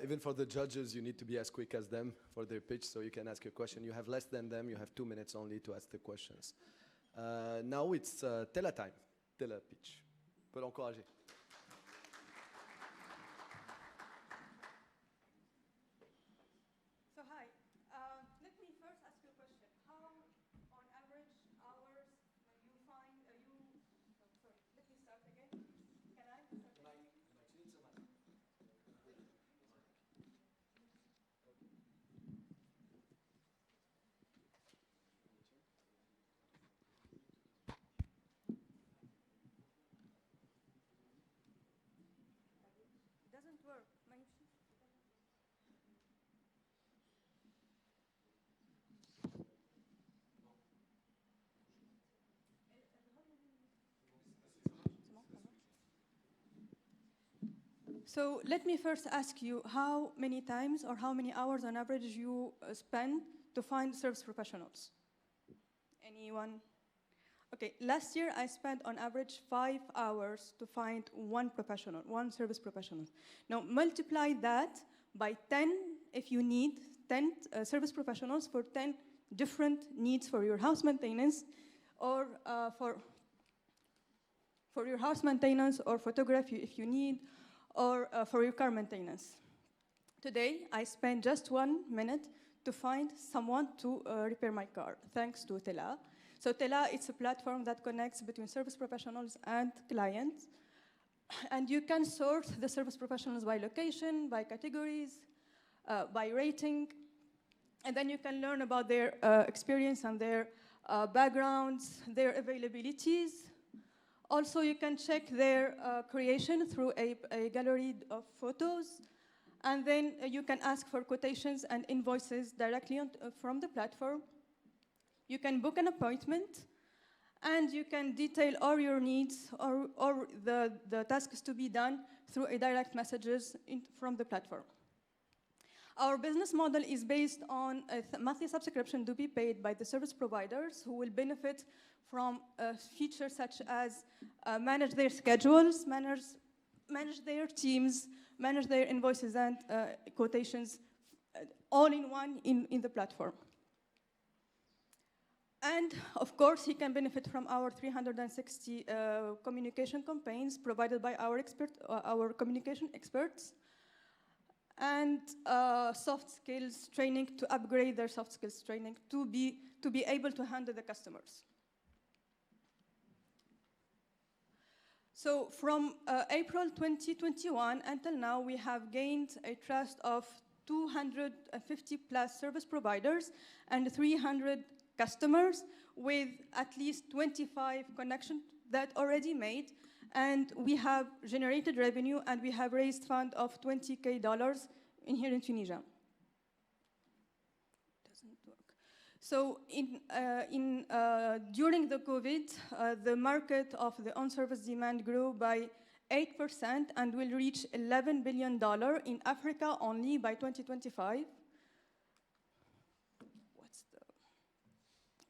even for the judges, you need to be as quick as them for their pitch, so you can ask your question. You have less than them. You have 2 minutes only to ask the questions. Now it's Tela time. Tela pitch. Peut l'encourager. So hi, let me first ask you a question. How, on average, hours you find sorry, let me start again. Can I start again? It doesn't work. So let me first ask you how many times or how many hours on average you spend to find service professionals? Anyone? Okay, last year I spent on average 5 hours to find one professional, one service professional. Now multiply that by 10 if you need 10 service professionals for 10 different needs for your house maintenance or for your house maintenance or photography if you need, or for your car maintenance. Today, I spent just 1 minute to find someone to repair my car, thanks to Tela. So Tela, it's a platform that connects between service professionals and clients. And you can sort the service professionals by location, by categories, by rating. And then you can learn about their experience and their backgrounds, their availabilities. Also, you can check their creation through a gallery of photos. And then you can ask for quotations and invoices directly from the platform. You can book an appointment. And you can detail all your needs or the tasks to be done through a direct messages from the platform. Our business model is based on a monthly subscription to be paid by the service providers who will benefit from features such as manage their schedules, manage their teams, manage their invoices and quotations, all in one in the platform. And of course, he can benefit from our 360 communication campaigns provided by our communication experts, and soft skills training to upgrade their soft skills training to be able to handle the customers. So from April 2021 until now, we have gained a trust of 250 plus service providers and 300 customers with at least 25 connections that already made. And we have generated revenue and we have raised fund of $20K here in Tunisia. Doesn't work. So during the COVID, the market of the on-service demand grew by 8% and will reach $11 billion in Africa only by 2025.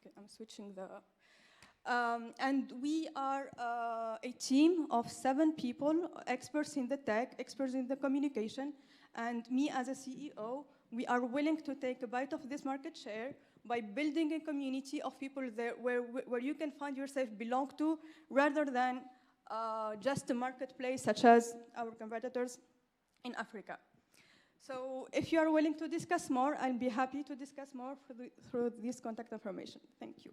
Okay, I'm switching the... and we are a team of 7 people, experts in the tech, experts in the communication, and me as a CEO, we are willing to take a bite of this market share by building a community of people there where you can find yourself belong to, rather than just a marketplace such as our competitors in Africa. So if you are willing to discuss more, I'll be happy to discuss more through this contact information. Thank you.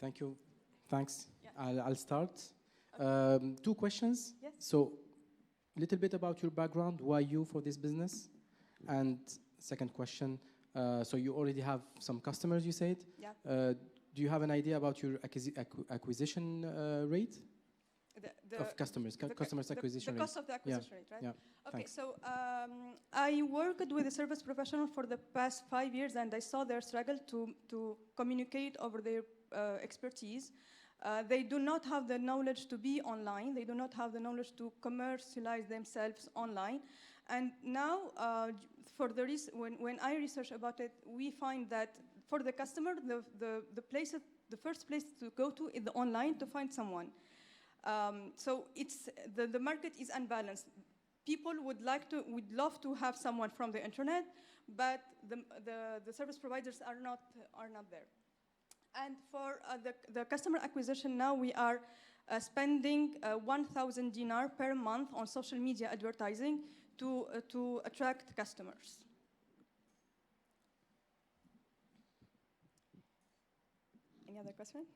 Thank you. Thanks. Yeah. I'll start. Okay. 2 questions. Yes. So, a little bit about your background. Why you for this business? And second question. So you already have some customers, you said. Yeah. Do you have an idea about your acquisition rate of customers? Customers acquisition rate. The cost of the acquisition rate, right? Yeah. Okay. Thanks. So I worked with a service professional for the past 5 years, and I saw their struggle to communicate over their expertise. They do not have the knowledge to be online. They do not have the knowledge to commercialize themselves online. And now, when I research about it, we find that for the customer, the first place to go to is the online to find someone. So it's the market is unbalanced. People would love to have someone from the internet, but the service providers are not there. And for the customer acquisition now, we are spending 1,000 dinar per month on social media advertising to attract customers. Any other question?